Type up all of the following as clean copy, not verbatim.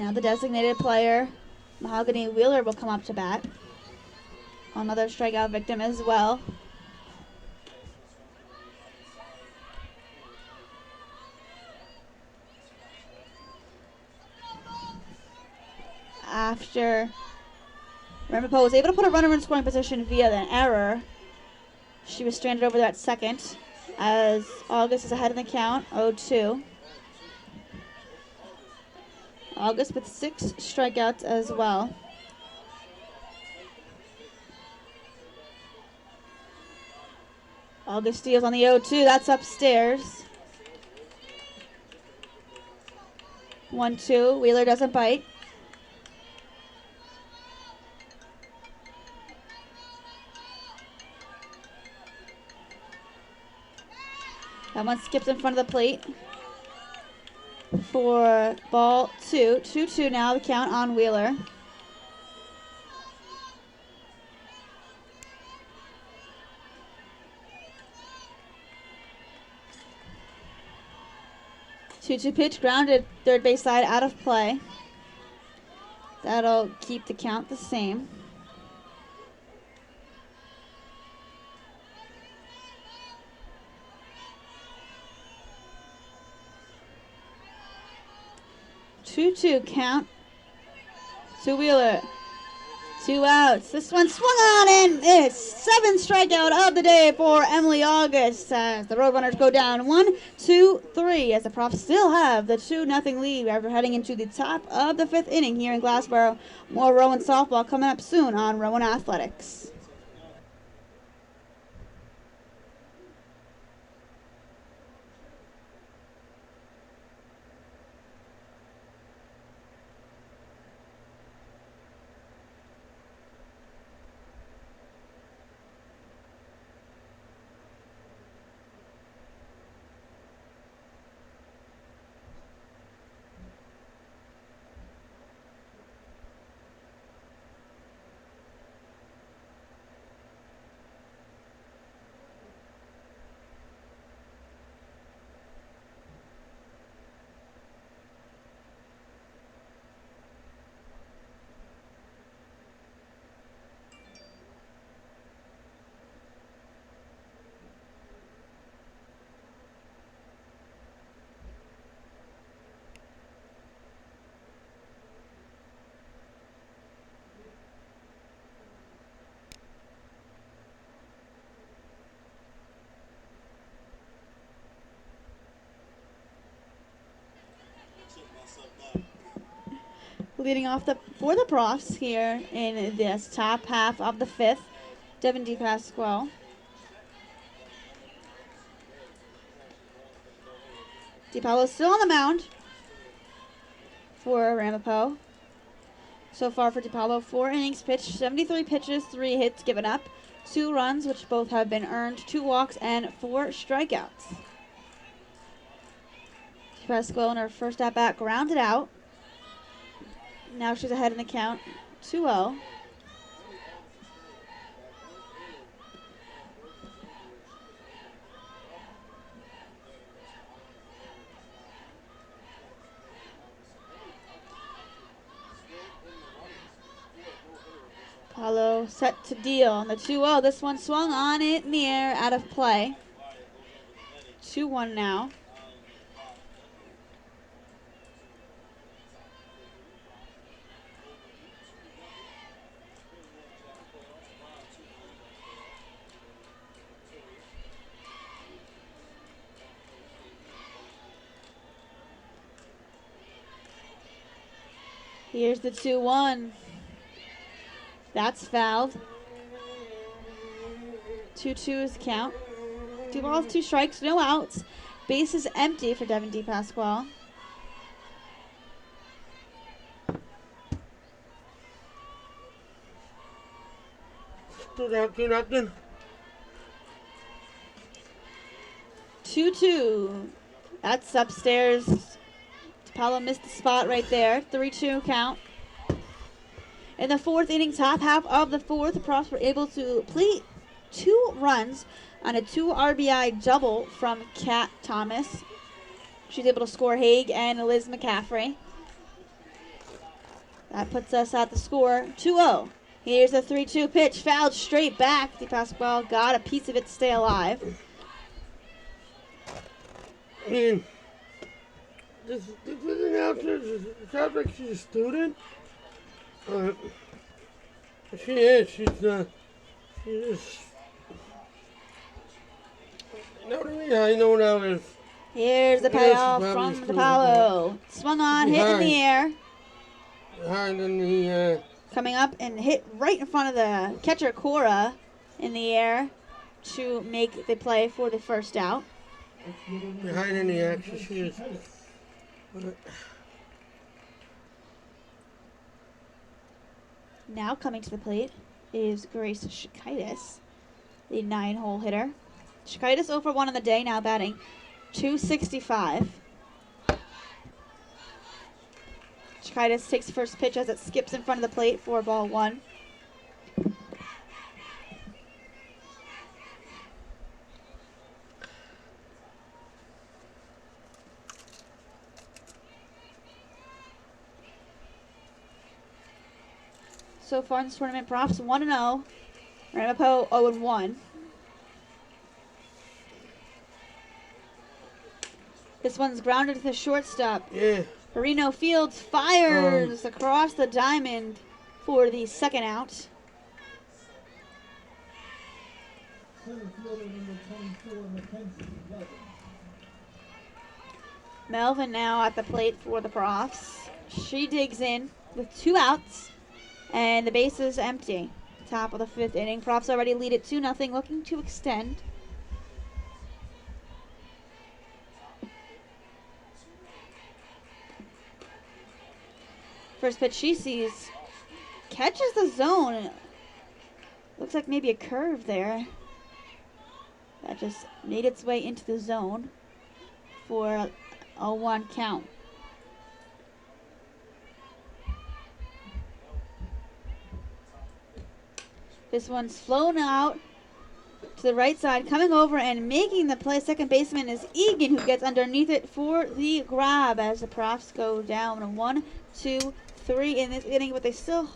Now the designated player, Mahogany Wheeler, will come up to bat. Another strikeout victim as well. After Rampo was able to put a runner in scoring position via an error, she was stranded over there at second as August is ahead in the count, 0-2. August with 6 strikeouts as well. August steals on the 0-2. That's upstairs. 1-2. Wheeler doesn't bite. That one skips in front of the plate for ball 2. 2-2 now, the count on Wheeler. Two pitch grounded, third base side out of play. That'll keep the count the same. Two count to Wheeler. 2 outs. This one swung on and it's 7th strikeout of the day for Emily August as the Roadrunners go down 1-2-3 as the Profs still have the 2-0 lead after heading into the top of the 5th inning here in Glassboro. More Rowan softball coming up soon on Rowan Athletics. Leading off for the Profs here in this top half of the 5th, Devin DePasquale. DePaulo still on the mound for Rampo. So far for DePaulo, 4 innings pitched, 73 pitches, 3 hits given up, 2 runs, which both have been earned, 2 walks, and 4 strikeouts. DePasquale in her first at-bat grounded out. Now she's ahead in the count, 2-0. Paulo set to deal on the 2-0. This one swung on it in the air, out of play. 2-1 now. Here's the 2-1. That's fouled. 2-2 is the count. 2 balls, 2 strikes, no outs. Base is empty for Devin DePasquale. Two 2-2. That's upstairs. DePaulo missed the spot right there. 3-2 count. In the 4th inning, top half of the 4th, the Profs were able to plate 2 runs on a 2 RBI double from Kat Thomas. She's able to score Haig and Liz McCaffrey. That puts us at the score 2-0. Here's a 3-2 pitch, fouled straight back. DePasquale got a piece of it to stay alive. I mean, this announcer sounds like she's a student. She is. She's just. No, I know now is. Here's the payoff from DePaulo. Swung on, hit in the air. Behind in the. Coming up and hit right in front of the catcher Cora in the air to make the play for the first out. Behind in the action, she is. Now coming to the plate is Grace Shikaitis, the 9-hole hitter. Shikaitis 0 for 1 on the day, now batting .265. Shikaitis takes the first pitch as it skips in front of the plate for ball 1. So far in this tournament, Profs 1-0, Rampo 0-1. This one's grounded to the shortstop. Yeah. Marino Fields fires across the diamond for the second out. Melvin now at the plate for the Profs. She digs in with 2 outs, and the base is empty. Top of the 5th inning. Profs already lead it 2-0, looking to extend. First pitch she sees catches the zone. Looks like maybe a curve there. That just made its way into the zone for a 0-1 count. This one's flown out to the right side. Coming over and making the play, second baseman is Egan, who gets underneath it for the grab as the Profs go down 1, 2, 3 in this inning, but they still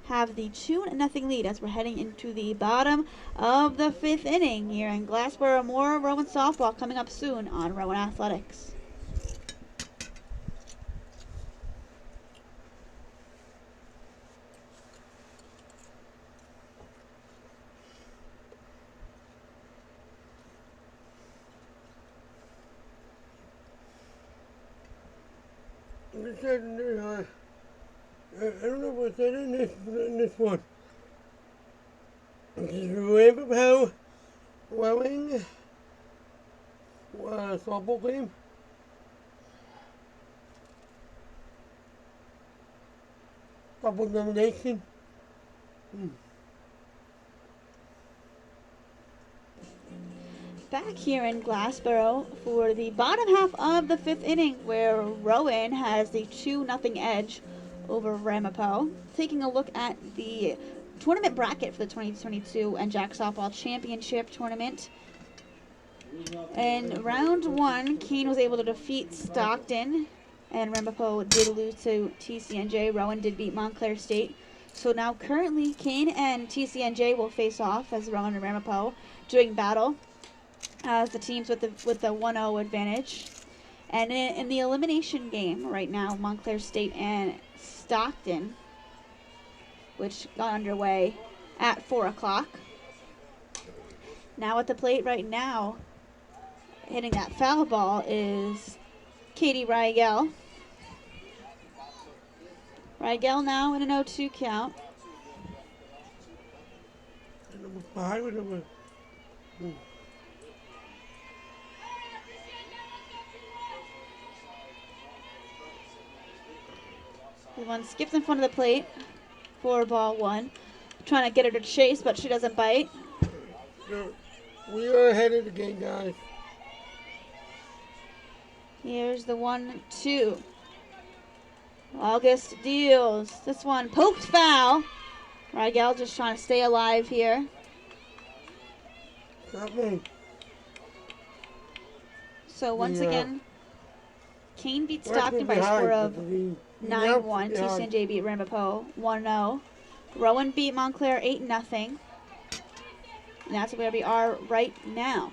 have the 2-0 lead as we're heading into the bottom of the 5th inning here in Glassboro. More Rowan softball coming up soon on Rowan Athletics. I don't know what's that in this one. This is Rampo rowing softball game. Softball nomination. Back here in Glassboro for the bottom half of the 5th inning, where Rowan has the 2-0 edge over Ramapo. Taking a look at the tournament bracket for the 2022 NJAC Softball Championship Tournament. In round 1, Keene was able to defeat Stockton, and Ramapo did lose to TCNJ. Rowan did beat Montclair State. So now currently Keene and TCNJ will face off as Rowan and Ramapo doing battle as the teams with the 1-0 advantage. And in the elimination game right now, Montclair State and Stockton, which got underway at 4 o'clock. Now at the plate right now, hitting that foul ball is Katie Rigel. Rigel now in an 0-2 count. Number 5 or number... The one skips in front of the plate for ball 1. Trying to get her to chase, but she doesn't bite. We are ahead of the game, guys. Here's the 1-2. August deals. This one poked foul. Rigel just trying to stay alive here. Not me. So once again, Keene beats Stockton by a score of 9-1. Yeah. TCNJ beat Rampo 1-0. Rowan beat Montclair 8-0. And that's where we are right now.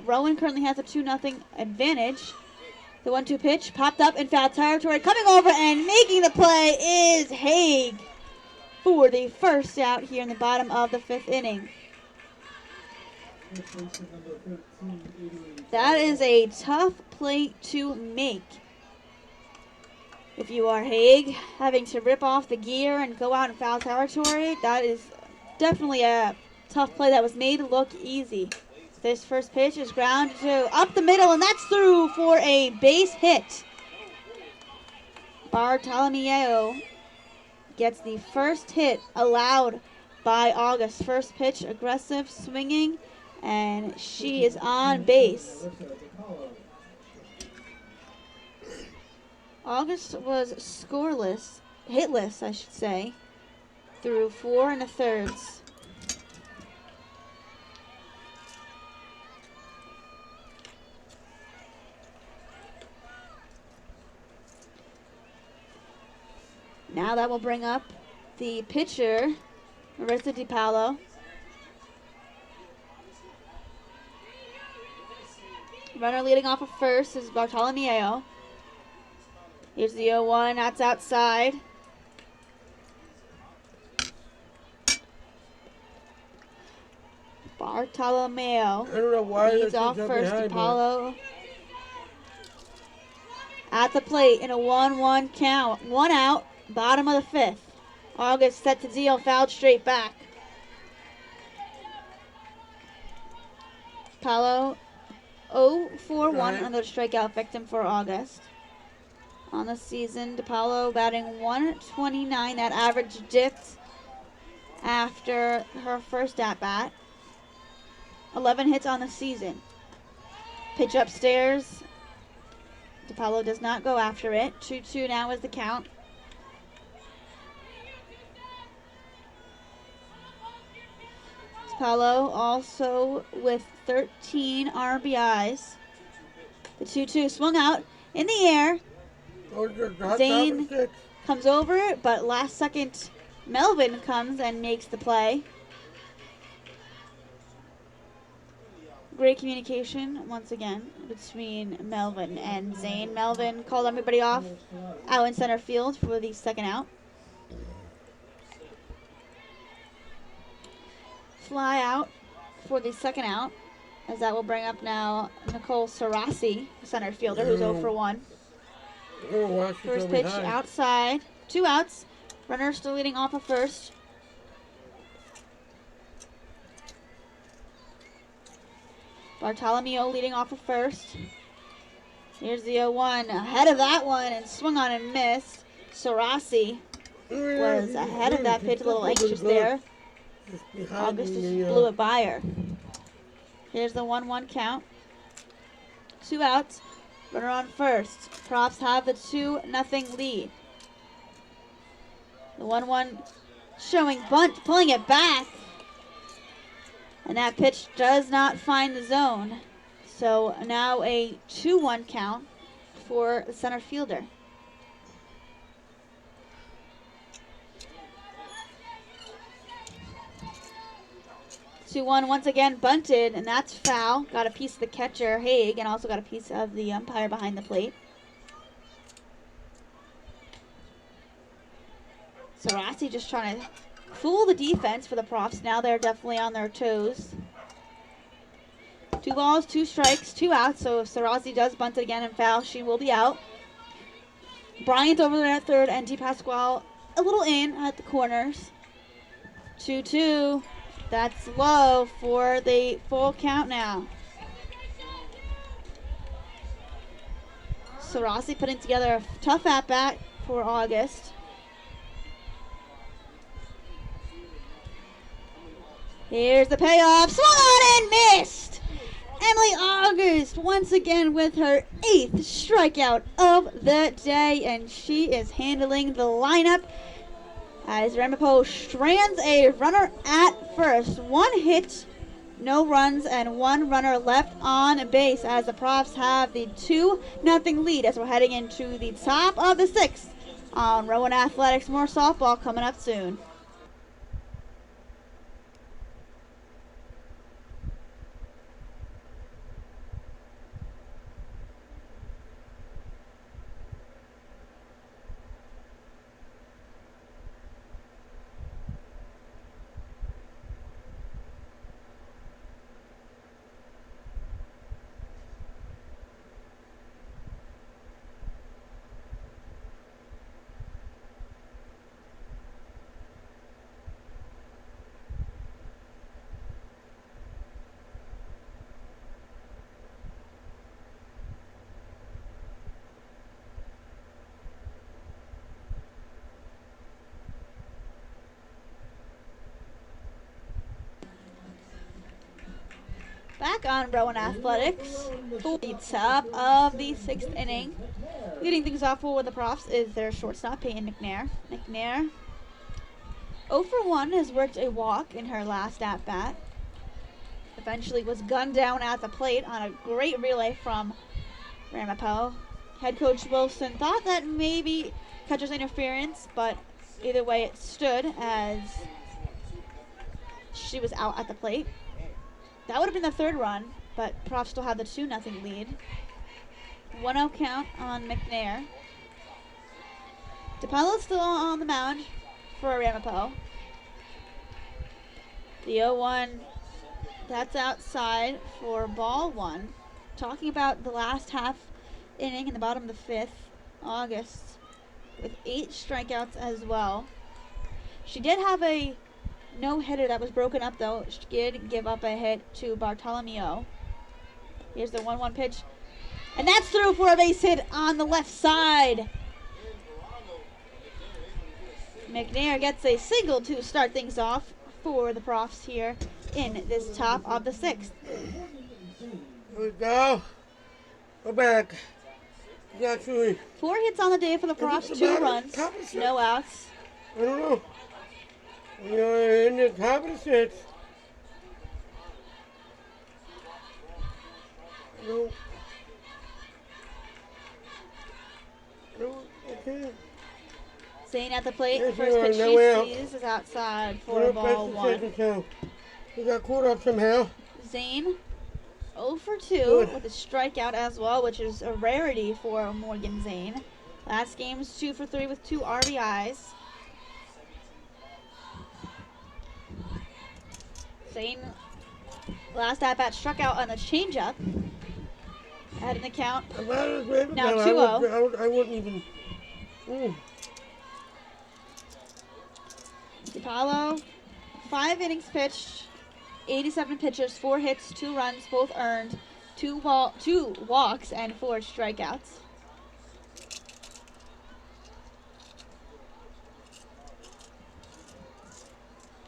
Rowan currently has a 2-0 advantage. The 1-2 pitch popped up in foul territory. Coming over and making the play is Haig for the first out here in the bottom of the 5th inning. That is a tough play to make. If you are Haig, having to rip off the gear and go out in foul territory, that is definitely a tough play that was made look easy. This first pitch is grounded to up the middle, and that's through for a base hit. Bartolomeo gets the first hit allowed by August. First pitch, aggressive, swinging, and she is on base. August was scoreless, hitless, I should say, through 4 1/3. Now that will bring up the pitcher, Marissa DiPaolo. Runner leading off of first is Bartolomeo. Here's the 0-1, that's outside. Bartolomeo I don't know why leads off first. DiPaolo at the plate in a 1-1 count. 1 out, bottom of the 5th. August set to deal, fouled straight back. DiPaolo 0 for 1, another strikeout victim for August. On the season, DiPaolo batting 129. That average dipped after her first at-bat. 11 hits on the season. Pitch upstairs. DiPaolo does not go after it. 2-2 now is the count. DiPaolo also with 13 RBIs. The 2-2 swung out in the air. Zane comes over, but last second Melvin comes and makes the play. Great communication once again between Melvin and Zane. Melvin called everybody off out in center field for the second out. Fly out for the second out, as that will bring up now Nicole Sarasi, center fielder, who's 0 for 1. First pitch outside, 2 outs. Runner still leading off of first. Bartolomeo leading off of first. Here's the 0-1, ahead of that one and swung on and missed. Sarasi was ahead of that pitch, a little anxious there. August just blew it by her. Here's the 1-1 count. 2 outs. Runner on first. Profs have the 2-0 lead. The 1-1 showing bunt, pulling it back. And that pitch does not find the zone. So now a 2-1 count for the center fielder. 2-1 once again bunted, and that's foul. Got a piece of the catcher, Haig, and also got a piece of the umpire behind the plate. Sarasi just trying to fool the defense for the Profs. Now they're definitely on their toes. 2 balls, 2 strikes, 2 outs. So if Sarasi does bunt it again and foul, she will be out. Bryant over there at third, and DePasquale a little in at the corners. 2-2. That's low for the full count now. Sarasi putting together a tough at-bat for August. Here's the payoff. Swung on and missed. Emily August once again with her 8th strikeout of the day, and she is handling the lineup as Rampo strands a runner at first. 1 hit, no runs, and 1 runner left on base as the Profs have the 2-0 lead as we're heading into the top of the 6th. on Rowan Athletics. More softball coming up soon. Back on Rowan Athletics for the top of the 6th inning. Leading things off for the Profs is their shortstop, Peyton McNair. McNair, 0 for 1, has worked a walk in her last at-bat. Eventually was gunned down at the plate on a great relay from Rampo. Head coach Wilson thought that maybe catcher's interference, but either way it stood as she was out at the plate. That would have been the 3rd run, but Prof still had the 2-0 lead. 1-0 count on McNair. DePaulo's still on the mound for Rampo. The 0-1, that's outside for ball 1. Talking about the last half inning in the bottom of the 5th, August, with 8 strikeouts as well. She did have a no-hitter that was broken up, though. She did give up a hit to Bartolomeo. Here's the 1-1 pitch. And that's through for a base hit on the left side. McNair gets a single to start things off for the Profs here in this top of the 6th. Here we go. Go back. Actually, 4 hits on the day for the Profs, 2 runs, no outs. I don't know. We are in the top of the 6th. No. No, I can't. Zane at the plate. Yes, First pitch no she sees is outside for ball 1. He got caught up somehow. Zane 0 for 2 Good. with a strikeout as well, which is a rarity for Morgan Zane. Last game's 2 for 3 with 2 RBIs. Zane, last at-bat, struck out on the changeup. Adding the count. Now 2-0. I wouldn't even. DePaulo, 5 innings pitched, 87 pitches, 4 hits, 2 runs, both earned, 2 walks, and 4 strikeouts.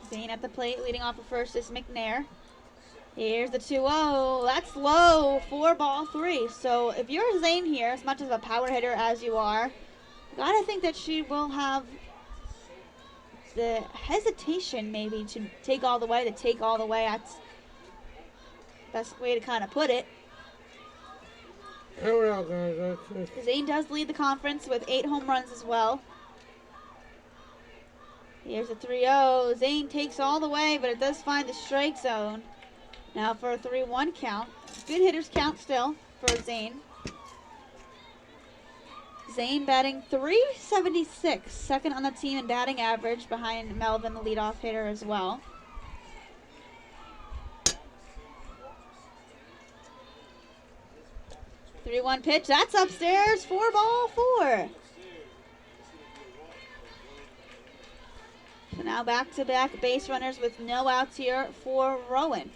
Zane at the plate, leading off at first is McNair. Here's the 2-0. That's low for ball 3. So if you're Zane here, as much as a power hitter as you are, gotta think that she will have the hesitation maybe to take all the way. That's the best way to kind of put it. I don't know, guys. Zane does lead the conference with 8 home runs as well. Here's a 3-0. Zane takes all the way, but it does find the strike zone. Now for a 3-1 count. Good hitters count still for Zane. Zane batting .376, second on the team in batting average behind Melvin, the leadoff hitter, as well. .3-1 pitch, that's upstairs for ball 4. So now back-to-back base runners with no outs here for Rowan.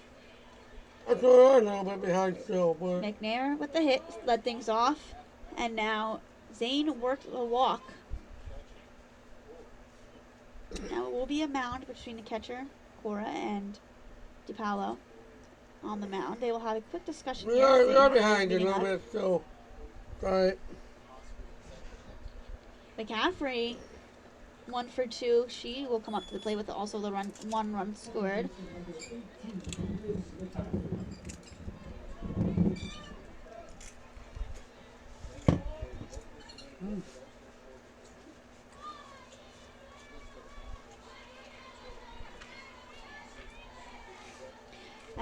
That's all right, a little bit behind still, but McNair with the hit led things off, and now Zane worked a walk. Now it will be a mound between the catcher, Cora, and DePaulo on the mound. They will have a quick discussion we here. are behind a little bit still. All right. McCaffrey, 1 for 2. She will come up to the plate with also the 1 run scored.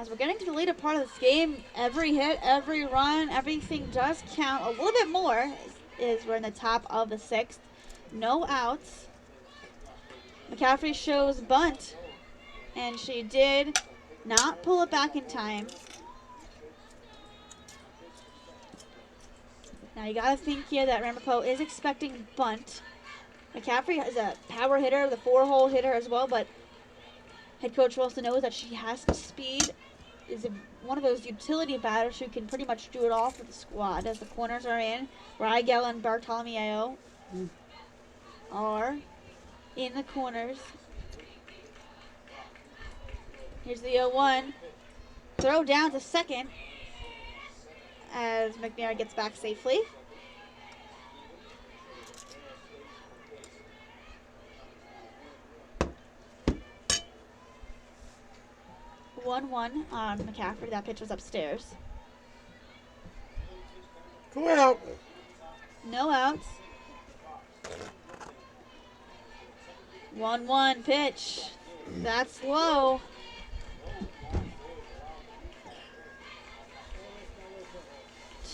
As we're getting to the later part of this game, every hit, every run, everything does count a little bit more. Is we're in the top of the 6th. No outs. McCaffrey shows bunt, and she did not pull it back in time. Now you gotta think here that Rampo is expecting bunt. McCaffrey is a power hitter, the 4-hole hitter as well, but head coach Wilson knows that she has speed. Is one of those utility batters who can pretty much do it all for the squad. As the corners are in, Rigel and Bartolomeo are in the corners. Here's the 0-1. Throw down to second as McNair gets back safely. One on McCaffrey. That pitch was upstairs. 2 out. No outs. 1-1 pitch. That's low.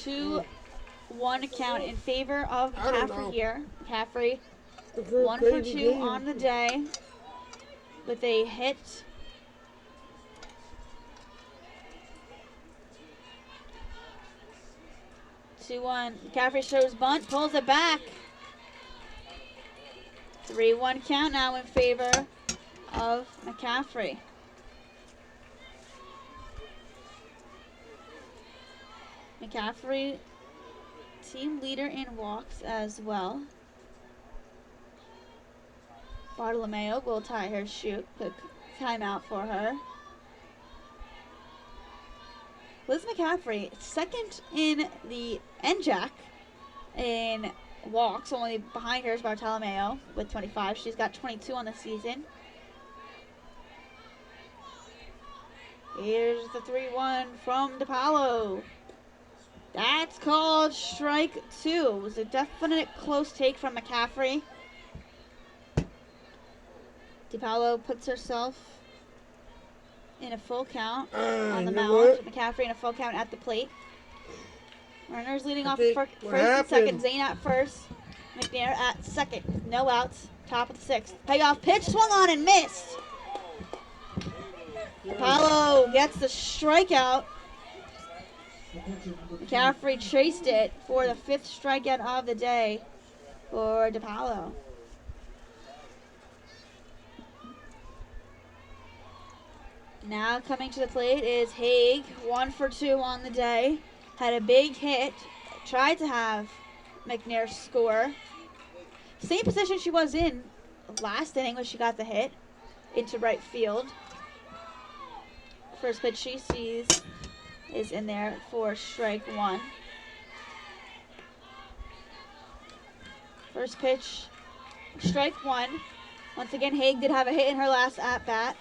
2-1 count in favor of McCaffrey here. McCaffrey 1 for 2 on the day with a hit. McCaffrey shows bunt, pulls it back. 3-1 count now in favor of McCaffrey. McCaffrey, team leader in walks as well. Bartolomeo will tie her shoe. Quick timeout for her. Liz McCaffrey, second in the NJAC in walks. Only behind her is Bartolomeo with 25. She's got 22 on the season. Here's the 3-1 from DePaulo. That's called strike 2. It was a definite close take from McCaffrey. DePaulo puts herself in a full count on the mound. McCaffrey in a full count at the plate. Runners leading off first and second. Zane at first. McNair at second. No outs. Top of the 6th. Payoff pitch. Swung on and missed. DePaulo gets the strikeout. McCaffrey chased it for the 5th strikeout of the day for DePaulo. Now coming to the plate is Haig, 1 for 2 on the day. Had a big hit, tried to have McNair score. Same position she was in last inning when she got the hit into right field. First pitch she sees is in there for strike 1. First pitch, strike 1. Once again, Haig did have a hit in her last at-bat.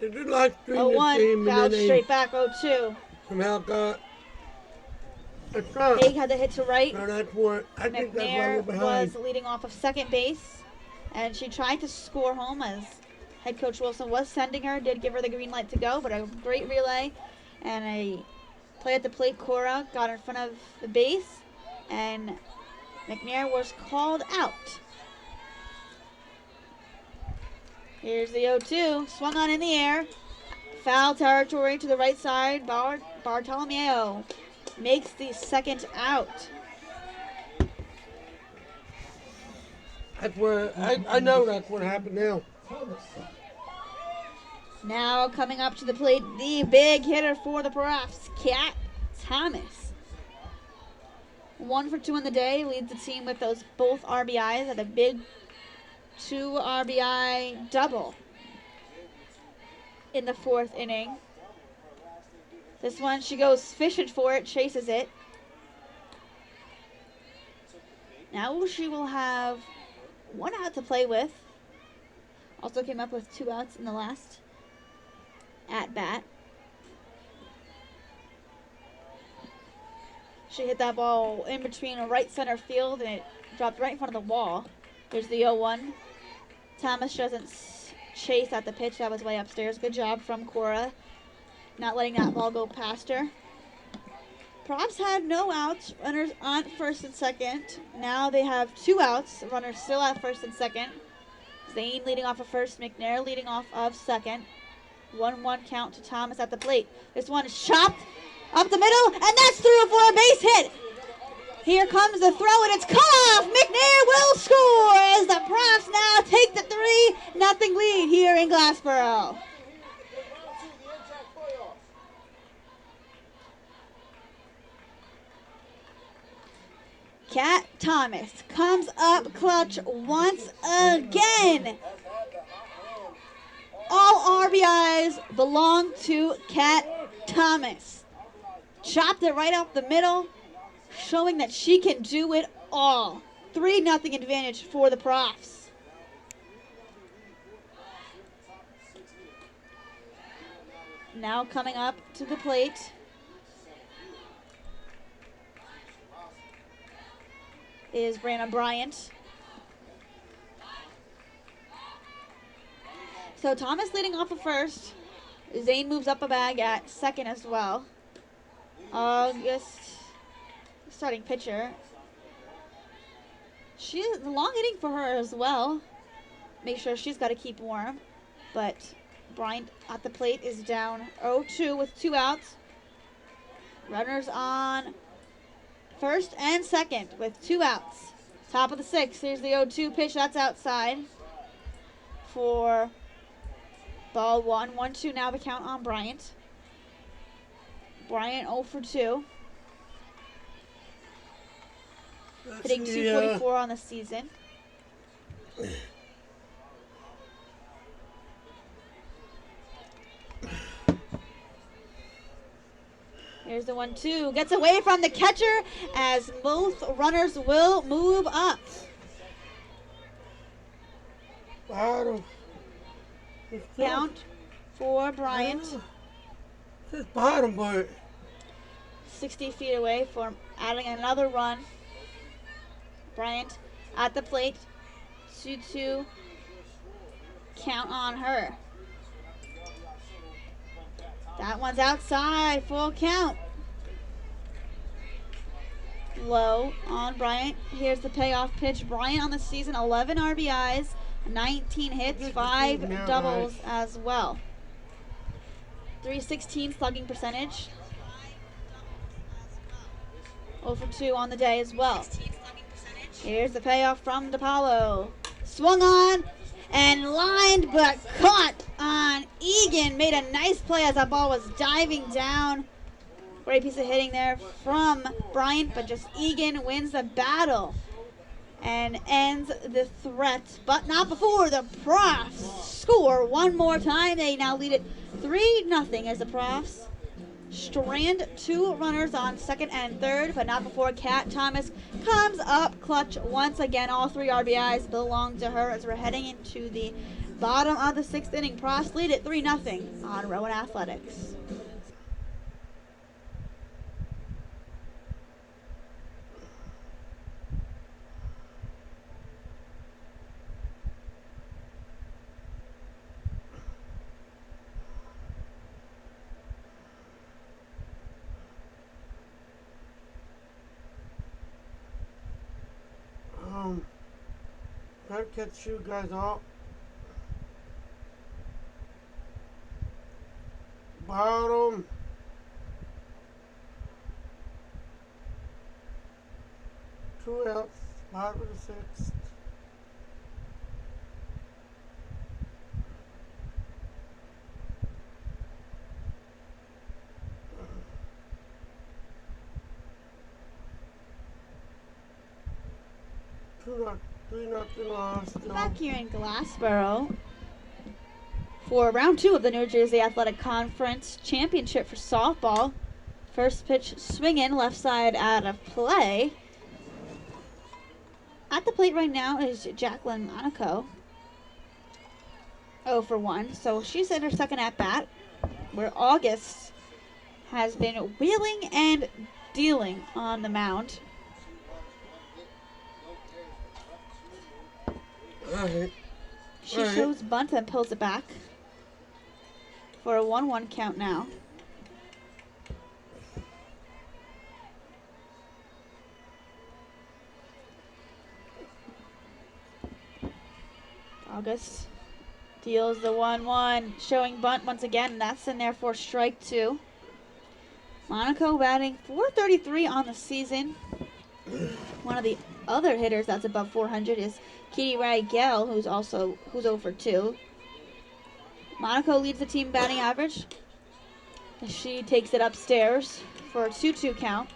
They did like 0-1, fouled straight back, 0-2. Somehow got a Haig had the hit to right. No, that's what I think that's why McNair we're behind. was leading off of second base, and she tried to score home as head coach Wilson was sending her, did give her the green light to go, but a great relay and a play at the plate. Cora got in front of the base, and McNair was called out. Here's the 0-2, swung on in the air. Foul territory to the right side. Bartolomeo makes the second out. That's where I know that's what happened now. Now coming up to the plate, the big hitter for the Profs, Kat Thomas. 1 for 2 on the day, leads the team with those both RBIs at a big 2 RBI double in the 4th inning. This one, she goes fishing for it, chases it. Now she will have 1 out to play with. Also came up with 2 outs in the last at-bat. She hit that ball in between a right center field, and it dropped right in front of the wall. Here's the 0-1. Thomas doesn't chase at the pitch. That was way upstairs. Good job from Cora. not letting that ball go past her. Props had no outs. Runners on first and second. Now they have 2 outs. Runners still at first and second. Zane leading off of first. McNair leading off of second. 1-1 count to Thomas at the plate. This one is chopped up the middle, and that's through for a base hit. Here comes the throw, and it's cut off. McNair will score as the Profs now take the 3-0 lead here in Glassboro. Cat Thomas comes up clutch once again. All RBIs belong to Cat Thomas. Chopped it right up the middle, showing that she can do it all. 3-0 advantage for the Profs. Now coming up to the plate is Brandon Bryant. So Thomas leading off of first. Zane moves up a bag at second as well. August, starting pitcher. She's long inning for her as well. Make sure she's got to keep warm. But Bryant at the plate is down 0-2 with 2 outs. Runners on first and second with 2 outs. Top of the 6th. Here's the 0-2 pitch. That's outside for ball 1. 1-2 now the count on Bryant. Bryant 0 for 2. Hitting 244 on the season. Here's the 1-2. Gets away from the catcher as both runners will move up. Bottom. Count for Bryant. It's bottom, but 60 feet away for adding another run. Bryant at the plate. 2-2. Count on her. That one's outside. Full count. Low on Bryant. Here's the payoff pitch. Bryant on the season, 11 RBIs, 19 hits, 5 doubles as well. 316 slugging percentage. 0 for 2 on the day as well. Here's the payoff from DePaulo. Swung on and lined, but caught on Egan. Made a nice play as that ball was diving down. Great piece of hitting there from Bryant, but just Egan wins the battle and ends the threat. But not before the Profs score one more time. They now lead it 3-0 as the Profs strand 2 runners on second and third, but not before Cat Thomas comes up clutch once again. All 3 RBIs belong to her as we're heading into the bottom of the 6th inning. Profs lead it 3-0 on Rowan Athletics. Gotta catch you guys up. Bottom. Two outs. Bottom of the 6th. Three nothing lost. Back here in Glassboro for round 2 of the New Jersey Athletic Conference Championship for softball. First pitch swinging, left side out of play. At the plate right now is Jacqueline Monaco. 0 for 1, so she's in her second at bat, where August has been wheeling and dealing on the mound. Alright. She shows bunt and pulls it back for a 1-1 count now. August deals the 1-1, showing bunt once again, and that's in there for strike 2. Monaco batting .433 on the season. One of the other hitters that's above 400 is Katie Rygel, who's 0 for 2. Monaco leads the team batting average. She takes it upstairs for a 2-2 count.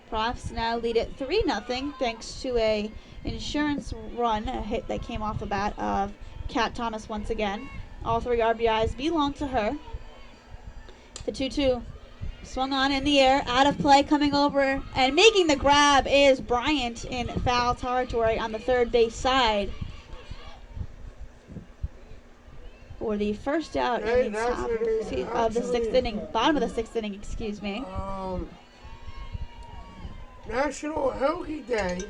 Profs now lead it 3-0 thanks to a insurance run, a hit that came off the bat of Kat Thomas once again. All 3 RBIs belong to her. The 2-2 swung on in the air, out of play, coming over and making the grab is Bryant in foul territory on the third base side for the first out in the top of the 6th inning, bottom of the 6th inning, excuse me. National Hockey Day.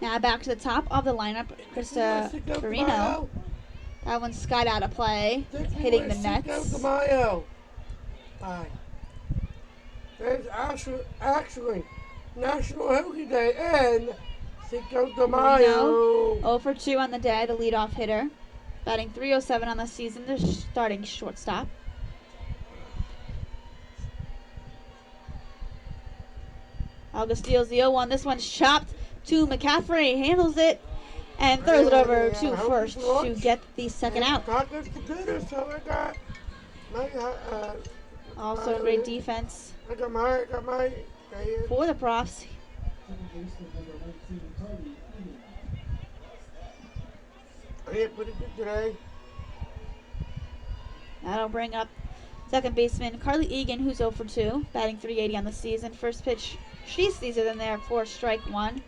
Now back to the top of the lineup, Krista Farino. That one skied out of play, hitting the nets. Aye. That's actually National Hockey Day and Cinco de Mayo. 0 for 2 on the day, the leadoff hitter. Batting .307 on the season, the starting shortstop. August deals the 0-1. This one's chopped to McCaffrey. Handles it and throws it over to first to get the second out. Also great defense for the Profs. That'll bring up second baseman Carly Egan, who's 0 for 2, batting .380 on the season. First pitch, she sees it in there for strike 1.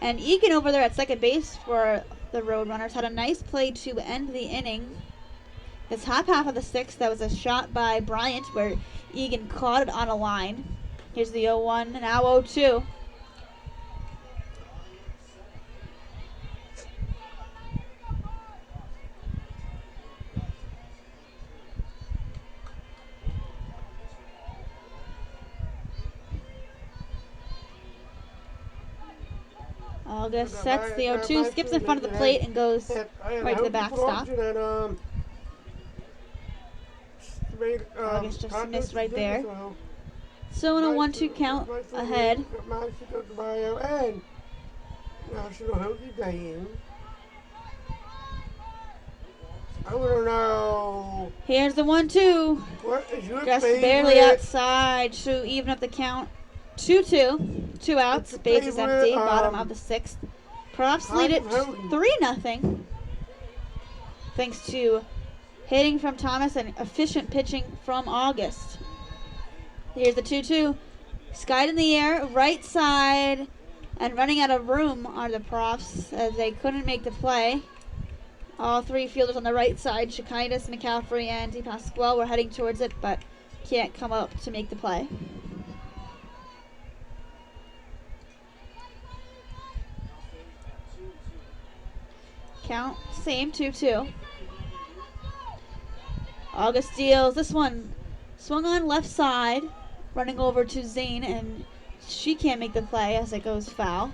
And Egan over there at second base for the Roadrunners had a nice play to end the inning. This top half of the 6th, that was a shot by Bryant where Egan caught it on a line. Here's the 0-1, now 0-2. August sets the 0-2, skips in front of the plate and goes right to the backstop. August just missed right there. So in a 1-2 count ahead. I don't know. Here's the 1-2. Just barely outside to even up the count. 2-2. 2 outs. Base is empty. Bottom of the 6th. Profs lead it 3-0. Thanks to hitting from Thomas and efficient pitching from August. Here's the 2-2. Skied in the air. Right side. And running out of room are the Profs as they couldn't make the play. All 3 fielders on the right side, Shakaitis, McCaffrey, and DePasquale, were heading towards it, but can't come up to make the play. Count, same, 2-2. August deals this one. Swung on left side, running over to Zane, and she can't make the play as it goes foul.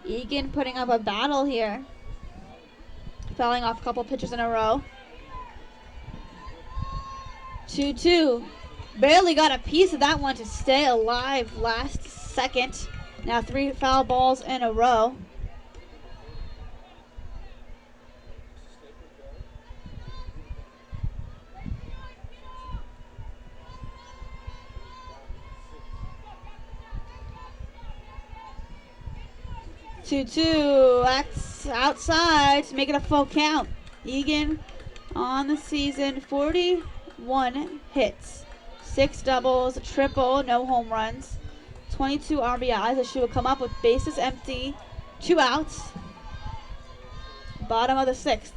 Egan putting up a battle here. Fouling off a couple pitches in a row. 2-2. Barely got a piece of that one to stay alive last second. Now 3 foul balls in a row. That's outside to make it a full count. Egan on the season, 41 hits, 6 doubles, a triple, no home runs, 22 RBIs. As she will come up with bases empty, 2 outs. Bottom of the 6th.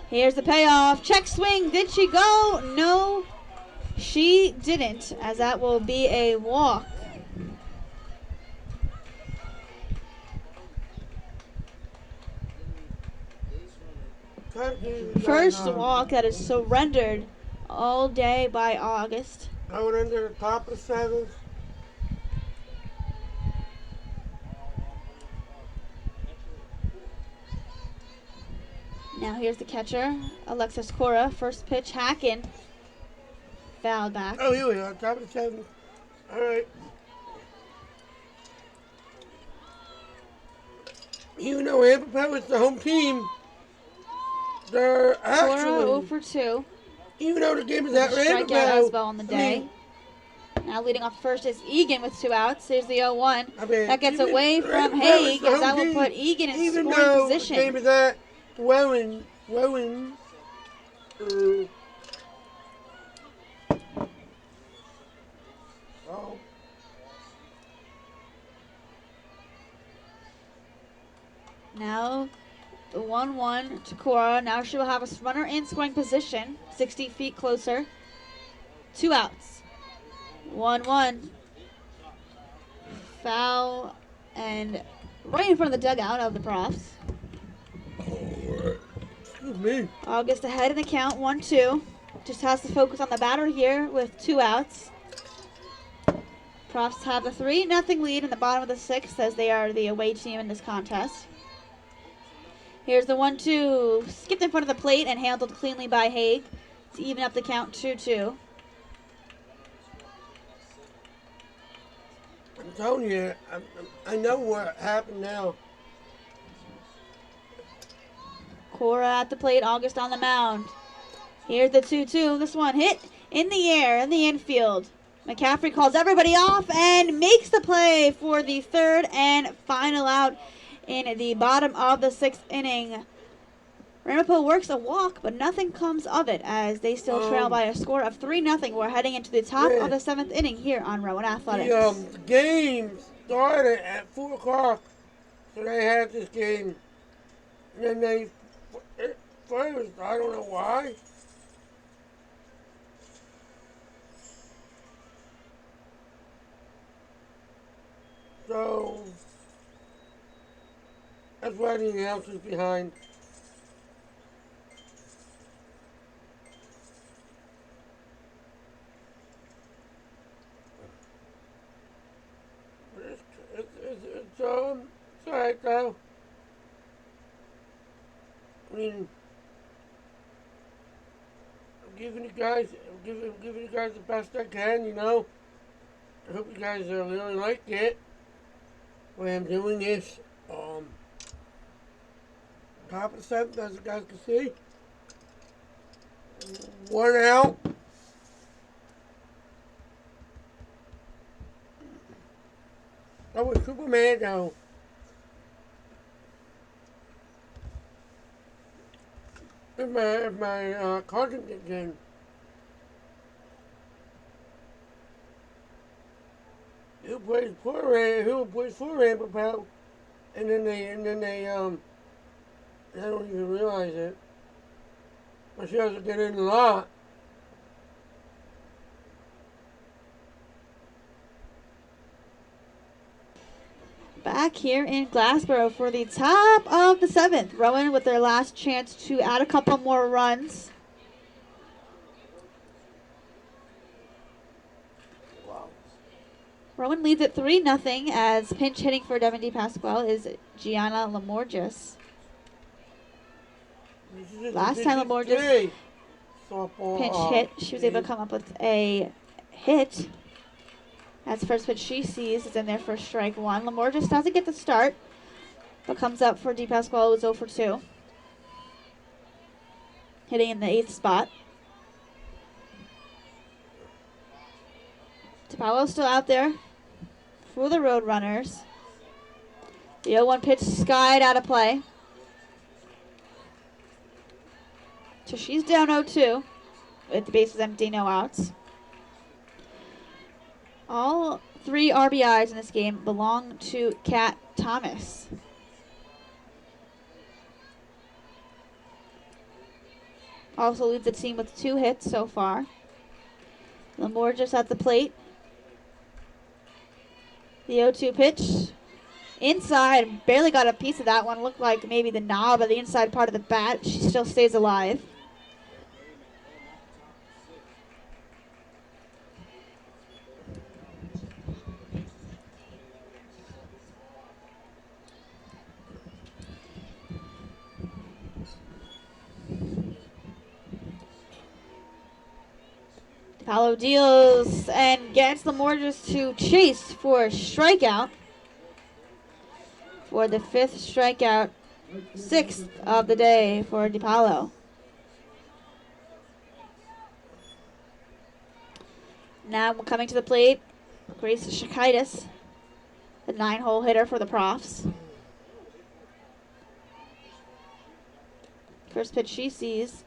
Here's the payoff. Check swing. Did she go? No, she didn't, as that will be a walk. First walk that is surrendered all day by August. Going into the top of the seventh. Now here's the catcher, Alexis Cora. First pitch, hacking. Foul back. Oh, here we are, top of the seventh. All right. Even though Rampo is the home team, they're Cora actually 0 for 2. even though the game is With at a Rampo. strikeout as well on the day. Now leading off first is Egan with 2 outs. Here's the 0-1. That gets away from Haig, as that will put Egan in even scoring though position. the game is at rowan. Oh. Now the 1-1 to Cora. Now she will have a runner in scoring position, 60 feet closer. 2 outs. 1-1. Foul and right in front of the dugout of the Profs. Excuse me. August ahead in the count, 1-2. Just has to focus on the batter here with 2 outs. Profs have a 3-0 lead in the bottom of the 6th as they are the away team in this contest. Here's the 1-2. Skipped in front of the plate and handled cleanly by Haig to even up the count 2-2. I'm telling you, I know what happened now. Cora at the plate, August on the mound. Here's the 2-2. This one hit in the air in the infield. McCaffrey calls everybody off and makes the play for the 3rd and final out in the bottom of the 6th inning. Rampo works a walk, but nothing comes of it as they still trail by a score of 3-0. We're heading into the top of the 7th inning here on Rowan Athletics. The game started at 4 o'clock, so they had this game. And then they froze. I don't know why. So that's why the announcer's behind. It's alright though. I mean, I'm giving you guys the best I can, you know. I hope you guys really like it. The way I'm doing this. Top of the 7th, as you guys can see. 1 out. That was Superman though. If my content gets in. Who plays for Rampo, and then they I don't even realize it. But she has to get in a lot. Back here in Glassboro for the top of the 7th. Rowan with their last chance to add a couple more runs. Rowan leads at 3-0 as pinch hitting for Devin DePasquale is Gianna Lamorges. Last time Lamorges pinch hit, she was able to come up with a hit. That's first pitch she sees is in there for strike 1. Lamorges doesn't get the start, but comes up for DePasquale, who's 0 for 2. Hitting in the 8th spot. DePaulo's still out there for the Roadrunners. The 0-1 pitch skied out of play. So she's down 0-2 with the bases empty, no outs. All 3 RBIs in this game belong to Kat Thomas. Also leads the team with 2 hits so far. Lamorges at the plate. The 0-2 pitch. Inside, barely got a piece of that one. Looked like maybe the knob or the inside part of the bat. She still stays alive. Paolo deals and gets the Mortars to chase for a strikeout. For the 5th strikeout, 6th of the day for DiPaolo. Now coming to the plate, Grace Shakaitis, the 9-hole hitter for the Profs. First pitch she sees,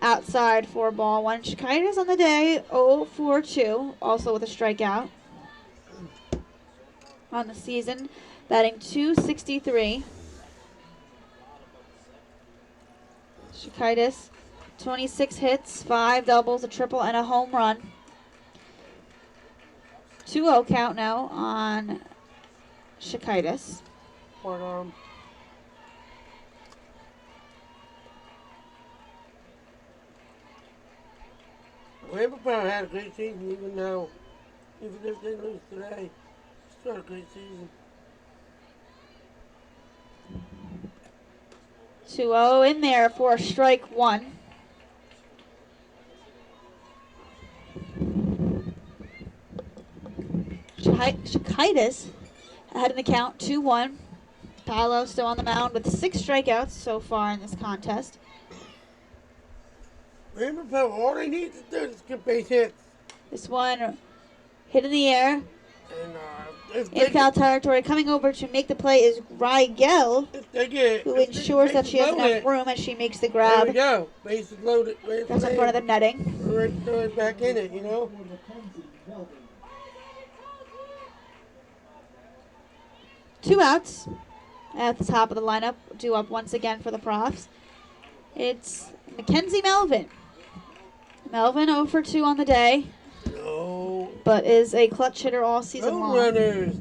outside for ball 1. Shakaitis on the day, 0 for 2, also with a strikeout. On the season, batting .263. Shakaitis, 26 hits, 5 doubles, a triple, and a home run. 2-0 count now on Shakaitis. But, Rampo had a great season even now. Even if they lose today, still a great season. 2-0 in there for strike 1. Shakaitis ahead in the count, 2-1. Paolo still on the mound with 6 strikeouts so far in this contest. Rampo, all they need to do is get base hits. This one hit in the air. And In foul territory, coming over to make the play is Rigel, who ensures that she has enough room as she makes the grab. There we go. Bases loaded. That's in front of the netting. Right back in it, you know. 2 outs at the top of the lineup, due up once again for the Profs. It's Mackenzie Melvin. Melvin 0 for 2 on the day. No. But is a clutch hitter all season long. Runners.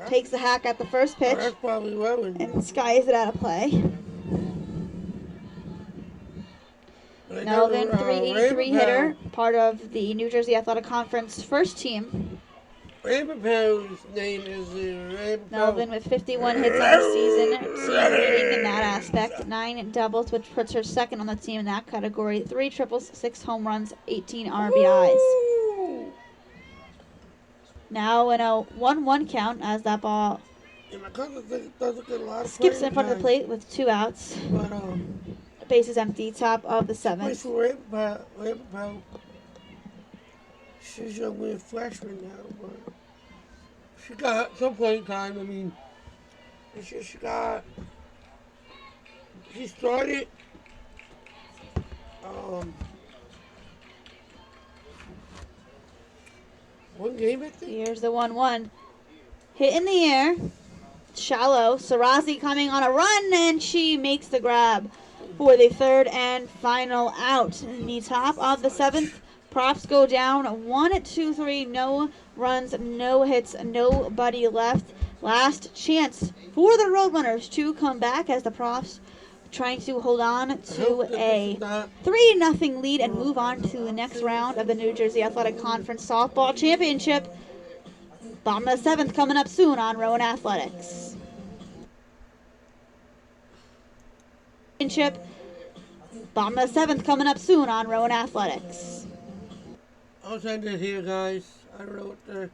Takes the hack at the first pitch. That's probably Rowan. And skies it out of play. Melvin, 383 hitter, part of the New Jersey Athletic Conference first team. Rampo's name is Rampo. Melvin with 51 hits on the season, team leading in that aspect. 9 doubles, which puts her second on the team in that category. 3 triples, 6 home runs, 18 RBIs. Woo! Now in a 1-1 count as that ball skips in front of the plate with 2 outs. But, bases empty, top of the 7th. Rampo. She's only a freshman now, but she got some playing time. I mean, she started one game, I think. Here's the 1-1. Hit in the air. Shallow. Sarazi coming on a run, and she makes the grab for the 3rd and final out. In the top of the 7th, Profs go down 1-2-3. No runs, no hits, nobody left. Last chance for the Roadrunners to come back as the Profs trying to hold on to a 3-0 lead and move on to the next round of the New Jersey Athletic Conference Softball Championship. Bottom of the 7th coming up soon on Rowan Athletics. Bottom of the 7th coming up soon on Rowan Athletics. I'll send it here, guys. I don't know what the